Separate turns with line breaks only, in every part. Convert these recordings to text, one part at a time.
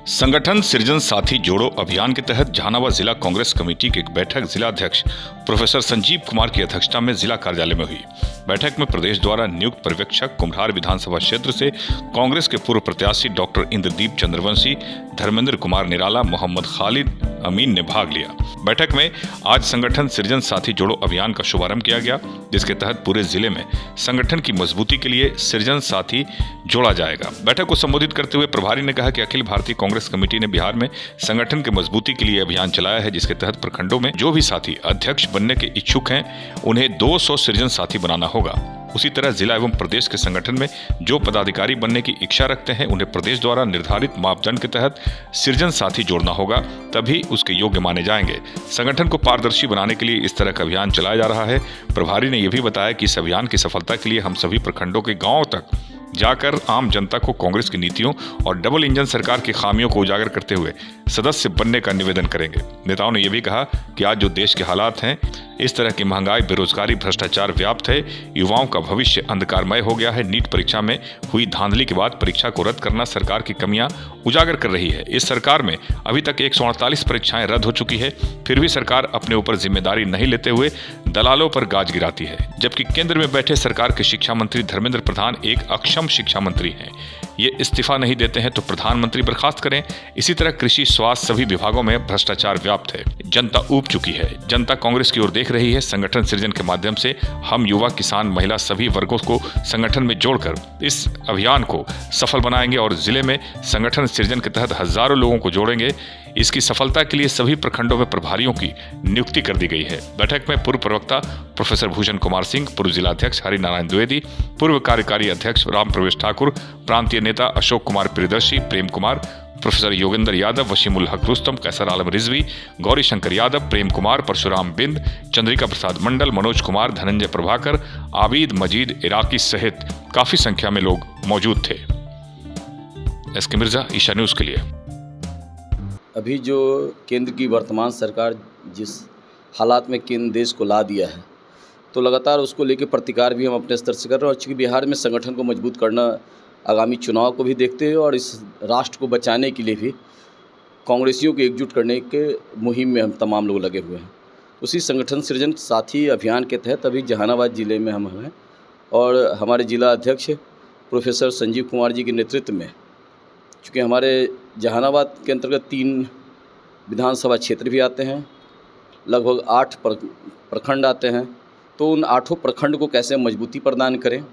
संगठन सृजन साथी जोड़ो अभियान के तहत जहानाबाद जिला कांग्रेस कमेटी की एक बैठक जिला अध्यक्ष प्रोफेसर संजीव कुमार की अध्यक्षता में जिला कार्यालय में हुई। बैठक में प्रदेश द्वारा नियुक्त पर्यवेक्षक कुम्हार विधानसभा क्षेत्र से कांग्रेस के पूर्व प्रत्याशी डॉक्टर इंद्रदीप चंद्रवंशी, धर्मेंद्र कुमार निराला, मोहम्मद खालिद अमीन ने भाग लिया। बैठक में आज संगठन सृजन साथी जोड़ो अभियान का शुभारंभ किया गया, जिसके तहत पूरे जिले में संगठन की मजबूती के लिए सृजन साथी जोड़ा जाएगा। बैठक को संबोधित करते हुए प्रभारी ने कहा कि अखिल भारतीय कांग्रेस कमेटी ने बिहार में संगठन की मजबूती के लिए अभियान चलाया है, जिसके तहत प्रखंडों में जो भी साथी अध्यक्ष बनने के इच्छुक हैं उन्हें 200 सृजन साथी बनाना होगा। उसी तरह जिला एवं प्रदेश के संगठन में जो पदाधिकारी बनने की इच्छा रखते हैं उन्हें प्रदेश द्वारा निर्धारित मापदंड के तहत सृजन साथी जोड़ना होगा, तभी उसके योग्य माने जाएंगे। संगठन को पारदर्शी बनाने के लिए इस तरह का अभियान चलाया जा रहा है। प्रभारी ने यह भी बताया कि इस अभियान की सफलता के लिए हम सभी प्रखंडों के गाँव तक जाकर आम जनता को कांग्रेस की नीतियों और डबल इंजन सरकार की खामियों को उजागर करते हुए सदस्य बनने का निवेदन करेंगे। नेताओं ने यह भी कहा कि आज जो देश के हालात हैं, इस तरह की महंगाई, बेरोजगारी, भ्रष्टाचार व्याप्त है, युवाओं का भविष्य अंधकारमय हो गया है। नीट परीक्षा में हुई धांधली के बाद परीक्षा को रद्द करना सरकार की कमियां उजागर कर रही है। इस सरकार में अभी तक 148 परीक्षाएं रद्द हो चुकी है, फिर भी सरकार अपने ऊपर जिम्मेदारी नहीं लेते हुए दलालों पर गाज गिराती है। जबकि केंद्र में बैठे सरकार के शिक्षा मंत्री धर्मेंद्र प्रधान एक अक्षम शिक्षा मंत्री हैं। ये इस्तीफा नहीं देते हैं तो प्रधानमंत्री बर्खास्त करें। इसी तरह कृषि, स्वास्थ्य, सभी विभागों में भ्रष्टाचार व्याप्त है। जनता ऊब चुकी है। जनता कांग्रेस की ओर देख रही है। संगठन सृजन के माध्यम से हम युवा, किसान, महिला सभी वर्गों को संगठन में जोड़कर इस अभियान को सफल बनाएंगे और जिले में संगठन सृजन के तहत हजारों लोगों को जोड़ेंगे। इसकी सफलता के लिए सभी प्रखंडों में प्रभारियों की नियुक्ति कर दी गई है। बैठक में पूर्व प्रवक्ता प्रोफेसर भूषण कुमार सिंह, पूर्व जिलाध्यक्ष हरिनारायण द्विवेदी, पूर्व कार्यकारी अध्यक्ष राम प्रवेश ठाकुर, प्रांतीय नेता अशोक कुमार प्रियदर्शी, प्रेम कुमार, प्रोफेसर योगेंद्र यादव, वशीमुल हक रुस्तम, कैसर आलम रिजवी, गौरी शंकर यादव, प्रेम कुमार, परशुराम बिंद, चंद्रिका प्रसाद मंडल, मनोज कुमार, धनंजय प्रभाकर, आबिद मजीद इराकी सहित काफी संख्या में लोग मौजूद थे। एसके मिर्जा, ईशा न्यूज के लिए।
अभी जो केंद्र की वर्तमान सरकार जिस हालात में केंद्र देश को ला दिया है, तो लगातार उसको लेकर प्रतिकार भी हम अपने स्तर से कर रहे हैं। और चूँकि बिहार में संगठन को मजबूत करना आगामी चुनाव को भी देखते हुए और इस राष्ट्र को बचाने के लिए भी कांग्रेसियों को एकजुट करने के मुहिम में हम तमाम लोग लगे हुए हैं। उसी संगठन सृजन साथी अभियान के तहत अभी जहानाबाद जिले में हम हैं और हमारे जिला अध्यक्ष प्रोफेसर संजीव कुमार जी के नेतृत्व में, चूँकि हमारे जहानाबाद के अंतर्गत 3 विधानसभा क्षेत्र भी आते हैं, लगभग 8 प्रखंड आते हैं, तो उन 8 प्रखंड को कैसे मजबूती प्रदान करें,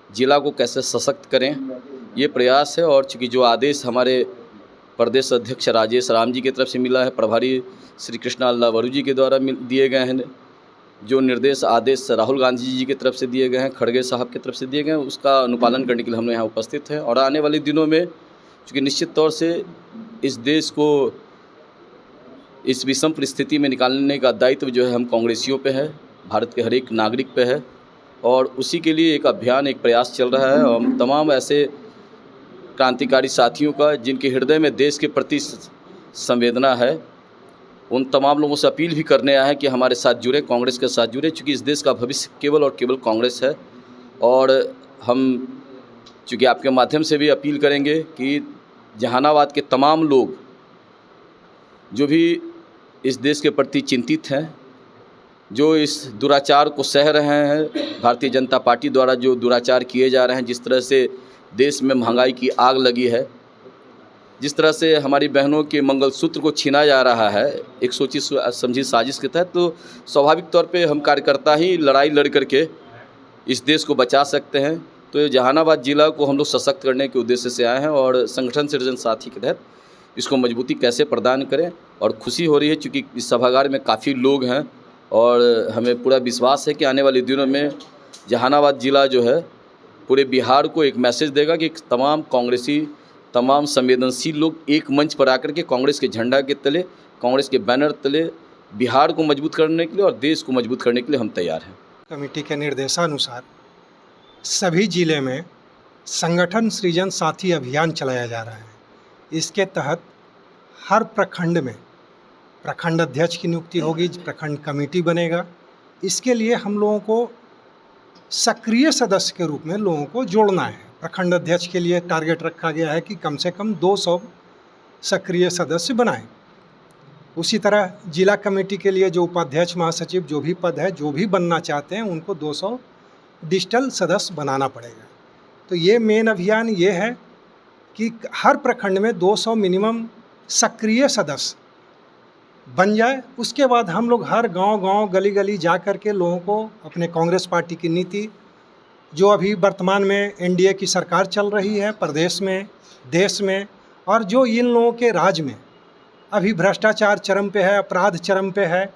जिला को कैसे सशक्त करें, ये प्रयास है। और चूँकि जो आदेश हमारे प्रदेश अध्यक्ष राजेश राम जी की तरफ से मिला है, प्रभारी श्री कृष्णा अल्लावरू जी के द्वारा दिए गए हैं, जो निर्देश आदेश राहुल गांधी जी की तरफ से दिए गए हैं, खड़गे साहब की तरफ से दिए गए हैं, उसका अनुपालन करने के लिए हम यहाँ उपस्थित हैं। और आने वाले दिनों में चूँकि निश्चित तौर से इस देश को इस विषम परिस्थिति में निकालने का दायित्व जो है हम कांग्रेसियों पे है, भारत के हर एक नागरिक पे है। और उसी के लिए एक अभियान, एक प्रयास चल रहा है। और तमाम ऐसे क्रांतिकारी साथियों का जिनके हृदय में देश के प्रति संवेदना है, उन तमाम लोगों से अपील भी करने आए हैं कि हमारे साथ जुड़े, कांग्रेस के साथ जुड़े, चूँकि इस देश का भविष्य केवल और केवल कांग्रेस है। और हम चूँकि आपके माध्यम से भी अपील करेंगे कि जहानाबाद के तमाम लोग जो भी इस देश के प्रति चिंतित हैं, जो इस दुराचार को सह रहे हैं, भारतीय जनता पार्टी द्वारा जो दुराचार किए जा रहे हैं, जिस तरह से देश में महंगाई की आग लगी है, जिस तरह से हमारी बहनों के मंगलसूत्र को छीना जा रहा है एक सोची समझी साजिश के तहत, तो स्वाभाविक तौर पे हम कार्यकर्ता ही लड़ाई लड़ करके इस देश को बचा सकते हैं। तो जहानाबाद जिला को हम लोग सशक्त करने के उद्देश्य से आए हैं और संगठन सृजन साथी के तहत इसको मजबूती कैसे प्रदान करें। और खुशी हो रही है चूँकि इस सभागार में काफ़ी लोग हैं और हमें पूरा विश्वास है कि आने वाले दिनों में जहानाबाद जिला जो है पूरे बिहार को एक मैसेज देगा कि तमाम कांग्रेसी, तमाम संवेदनशील लोग एक मंच पर आकर के कांग्रेस के झंडा के तले, कांग्रेस के बैनर तले बिहार को मजबूत करने के लिए और देश को मजबूत करने के लिए हम तैयार हैं।
कमेटी के निर्देशानुसार सभी जिले में संगठन सृजन साथी अभियान चलाया जा रहा है। इसके तहत हर प्रखंड में प्रखंड अध्यक्ष की नियुक्ति होगी, प्रखंड कमेटी बनेगा। इसके लिए हम लोगों को सक्रिय सदस्य के रूप में लोगों को जोड़ना है। प्रखंड अध्यक्ष के लिए टारगेट रखा गया है कि कम से कम 200 सक्रिय सदस्य बनाएं। उसी तरह जिला कमेटी के लिए जो उपाध्यक्ष महासचिव जो भी पद है, जो भी बनना चाहते हैं, उनको 200 डिजिटल सदस्य बनाना पड़ेगा। तो ये मेन अभियान ये है कि हर प्रखंड में 200 मिनिमम सक्रिय सदस्य बन जाए। उसके बाद हम लोग हर गांव गली गली जा कर के लोगों को अपने कांग्रेस पार्टी की नीति, जो अभी वर्तमान में एनडीए की सरकार चल रही है प्रदेश में, देश में, और जो इन लोगों के राज में अभी भ्रष्टाचार चरम पे है, अपराध चरम पे है,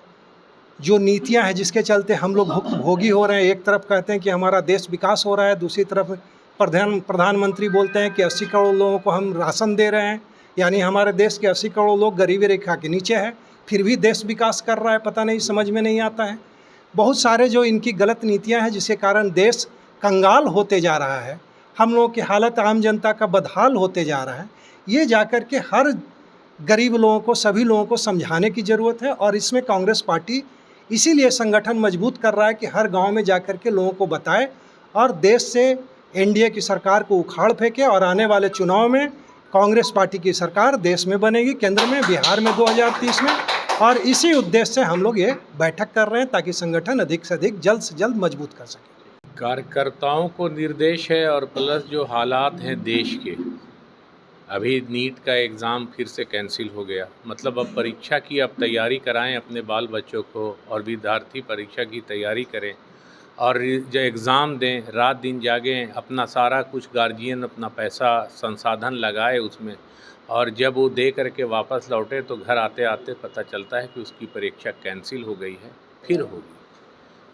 जो नीतियां हैं जिसके चलते हम लोग भुक्तभोगी हो रहे हैं। एक तरफ कहते हैं कि हमारा देश विकास हो रहा है, दूसरी तरफ प्रधानमंत्री बोलते हैं कि 80 करोड़ लोगों को हम राशन दे रहे हैं, यानी हमारे देश के 80 करोड़ लोग गरीबी रेखा के नीचे है, फिर भी देश विकास कर रहा है। पता नहीं, समझ में नहीं आता है। बहुत सारे जो इनकी गलत नीतियां हैं जिसके कारण देश कंगाल होते जा रहा है, हम लोगों की हालत आम जनता का बदहाल होते जा रहा है। ये जाकर के हर गरीब लोगों को, सभी लोगों को समझाने की ज़रूरत है। और इसमें कांग्रेस पार्टी इसीलिए संगठन मजबूत कर रहा है कि हर गांव में जाकर के लोगों को बताए और देश से एनडीए की सरकार को उखाड़ फेंके, और आने वाले चुनाव में कांग्रेस पार्टी की सरकार देश में बनेगी, केंद्र में, बिहार में 2030 में। और इसी उद्देश्य से हम लोग ये बैठक कर रहे हैं ताकि संगठन अधिक से अधिक जल्द से जल्द मजबूत कर सके।
कार्यकर्ताओं को निर्देश है, और प्लस जो हालात हैं देश के, अभी नीट का एग्ज़ाम फिर से कैंसिल हो गया। मतलब अब परीक्षा की अब तैयारी कराएं अपने बाल बच्चों को, और विद्यार्थी परीक्षा की तैयारी करें और जो एग्ज़ाम दें, रात दिन जागें, अपना सारा कुछ गार्जियन अपना पैसा संसाधन लगाए उसमें, और जब वो दे करके वापस लौटे तो घर आते आते पता चलता है कि उसकी परीक्षा कैंसिल हो गई है, फिर होगी।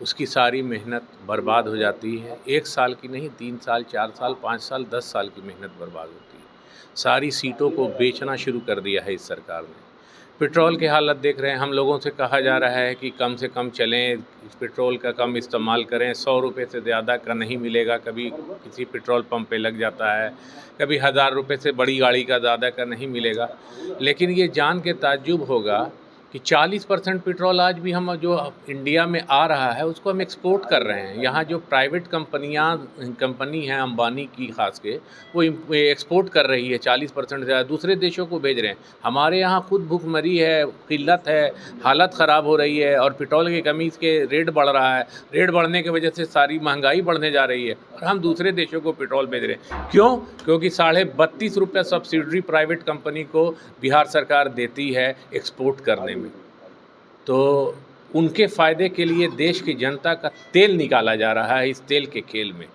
उसकी सारी मेहनत बर्बाद हो जाती है। 1 साल की नहीं, 3 साल, 4 साल, 5 साल, 10 साल की मेहनत बर्बाद होती है। सारी सीटों को बेचना शुरू कर दिया है इस सरकार ने। पेट्रोल की हालत देख रहे हैं, हम लोगों से कहा जा रहा है कि कम से कम चलें, पेट्रोल का कम इस्तेमाल करें, 100 रुपये से ज़्यादा का नहीं मिलेगा। कभी किसी पेट्रोल पंप पे लग जाता है, कभी 1000 रुपये से बड़ी गाड़ी का ज़्यादा का नहीं मिलेगा। लेकिन ये जान के ताज्जुब होगा कि 40% पेट्रोल आज भी हम जो इंडिया में आ रहा है उसको हम एक्सपोर्ट कर रहे हैं। यहाँ जो प्राइवेट कंपनी हैं अंबानी की खास के, वो एक्सपोर्ट कर रही है 40% ज़्यादा, दूसरे देशों को भेज रहे हैं। हमारे यहाँ खुद भूखमरी है, किल्लत है, हालत ख़राब हो रही है, और पेट्रोल की कमी के रेट बढ़ रहा है। रेट बढ़ने की वजह से सारी महंगाई बढ़ने जा रही है, और हम दूसरे देशों को पेट्रोल भेज रहे हैं। क्यों? क्योंकि 32.5 रुपये सब्सिडी प्राइवेट कंपनी को बिहार सरकार देती है एक्सपोर्ट करने में। तो उनके फ़ायदे के लिए देश की जनता का तेल निकाला जा रहा है इस तेल के खेल में।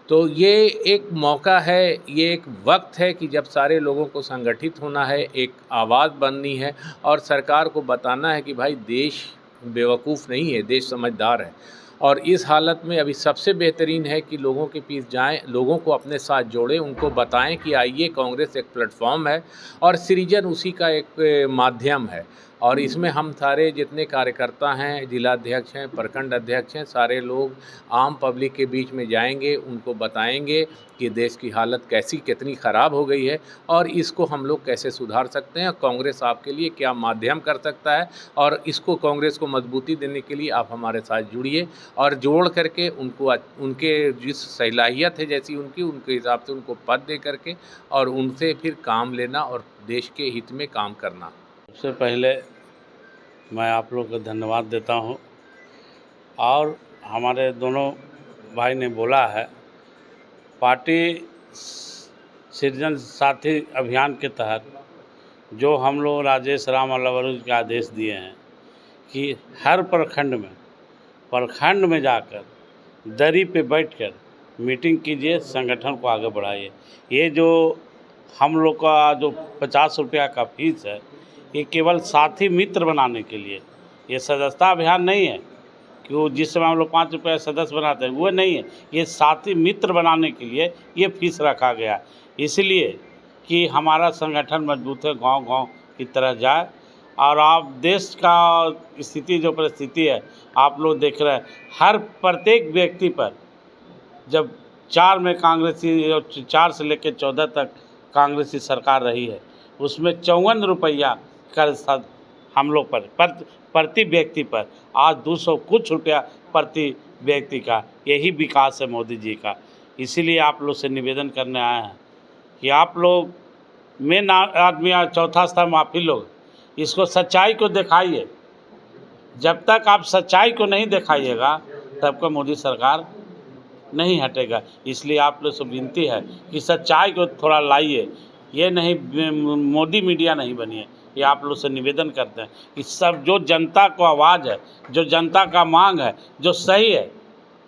तो ये एक मौका है, ये एक वक्त है कि जब सारे लोगों को संगठित होना है, एक आवाज़ बननी है, और सरकार को बताना है कि भाई देश बेवकूफ़ नहीं है, देश समझदार है। और इस हालत में अभी सबसे बेहतरीन है कि लोगों के बीच जाएं, लोगों को अपने साथ जोड़ें, उनको बताएं कि आइए, कांग्रेस एक प्लेटफॉर्म है और सृजन उसी का एक माध्यम है। और इसमें हम सारे जितने कार्यकर्ता हैं, जिलाध्यक्ष हैं, प्रखंड अध्यक्ष हैं, सारे लोग आम पब्लिक के बीच में जाएंगे, उनको बताएंगे कि देश की हालत कितनी ख़राब हो गई है और इसको हम लोग कैसे सुधार सकते हैं, कांग्रेस आपके लिए क्या माध्यम कर सकता है। और इसको कांग्रेस को मजबूती देने के लिए आप हमारे साथ जुड़िए, और जोड़ करके उनको उनके जिस सलाहियत है जैसी उनके हिसाब से उनको पद दे करके और उनसे फिर काम लेना और देश के हित में काम करना।
सबसे पहले मैं आप लोग को धन्यवाद देता हूं, और हमारे दोनों भाई ने बोला है, पार्टी सृजन साथी अभियान के तहत जो हम लोग राजेश राम अलवरुज के आदेश दिए हैं कि हर प्रखंड में जाकर दरी पे बैठकर मीटिंग कीजिए, संगठन को आगे बढ़ाइए। ये जो हम लोग का जो 50 रुपया का फीस है, ये केवल साथी मित्र बनाने के लिए, ये सदस्यता अभियान नहीं है कि वो जिस समय हम लोग 5 रुपये सदस्य बनाते हैं वो नहीं है। ये साथी मित्र बनाने के लिए ये फीस रखा गया, इसलिए कि हमारा संगठन मजबूत है, गांव-गांव की तरह जाए। और आप देश का स्थिति जो परिस्थिति है आप लोग देख रहे हैं, हर प्रत्येक व्यक्ति पर जब 4 में कांग्रेसी, 4 से लेकर 14 तक कांग्रेसी सरकार रही है, उसमें 54 रुपया कर हम लोग पर प्रति व्यक्ति पर, आज 200 कुछ रुपया प्रति व्यक्ति का, यही विकास है मोदी जी का। इसीलिए आप लोग से निवेदन करने आए हैं कि आप लोग मेन आदमी और चौथा स्तंभ आप ही लोग, इसको सच्चाई को दिखाइए। जब तक आप सच्चाई को नहीं दिखाइएगा तब तक मोदी सरकार नहीं हटेगा। इसलिए आप लोग से विनती है कि सच्चाई को थोड़ा लाइए, ये नहीं मोदी मीडिया नहीं बनिए। ये आप लोग से निवेदन करते हैं कि सब जो जनता को आवाज़ है, जो जनता का मांग है, जो सही है,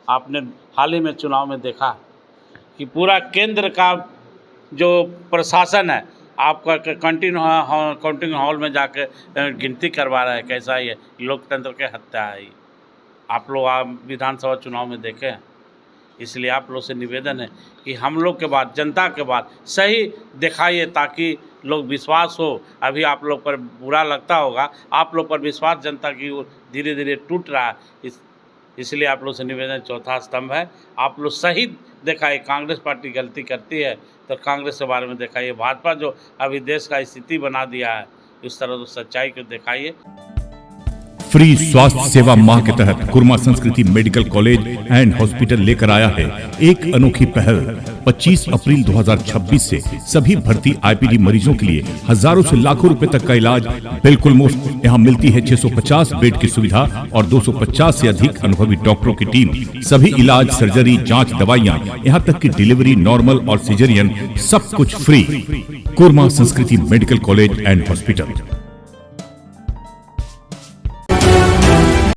आपने हाल ही में चुनाव में देखा कि पूरा केंद्र का जो प्रशासन है आपका काउंटिंग हॉल में जाकर गिनती करवा रहा है। कैसा ये लोकतंत्र के हत्या है। आप लोग विधानसभा चुनाव में देखे हैं। इसलिए आप लोग से निवेदन है कि हम लोग के बाद, जनता के बाद सही दिखाइए ताकि लोग विश्वास हो। अभी आप लोग पर बुरा लगता होगा, आप लोग पर विश्वास जनता की ओर धीरे धीरे टूट रहा है। इसलिए आप लोग से निवेदन, चौथा स्तंभ है, आप लोग सही दिखाइए। कांग्रेस पार्टी गलती करती है तो कांग्रेस के बारे में दिखाइए। भाजपा जो अभी देश का स्थिति बना दिया है, इस तरह तो सच्चाई को दिखाइए।
फ्री स्वास्थ्य सेवा माह के तहत कुर्मा संस्कृति मेडिकल कॉलेज एंड हॉस्पिटल लेकर आया है एक अनोखी पहल। 25 अप्रैल 2026 से सभी भर्ती आईपीडी मरीजों के लिए हजारों से लाखों रुपए तक का इलाज बिल्कुल मुफ्त। यहाँ मिलती है 650 बेड की सुविधा और 250 से अधिक अनुभवी डॉक्टरों की टीम। सभी इलाज, सर्जरी, जांच, दवाइयाँ, यहाँ तक की डिलीवरी, नॉर्मल और सिजेरियन, सब कुछ फ्री। कुर्मा संस्कृति मेडिकल कॉलेज एंड हॉस्पिटल।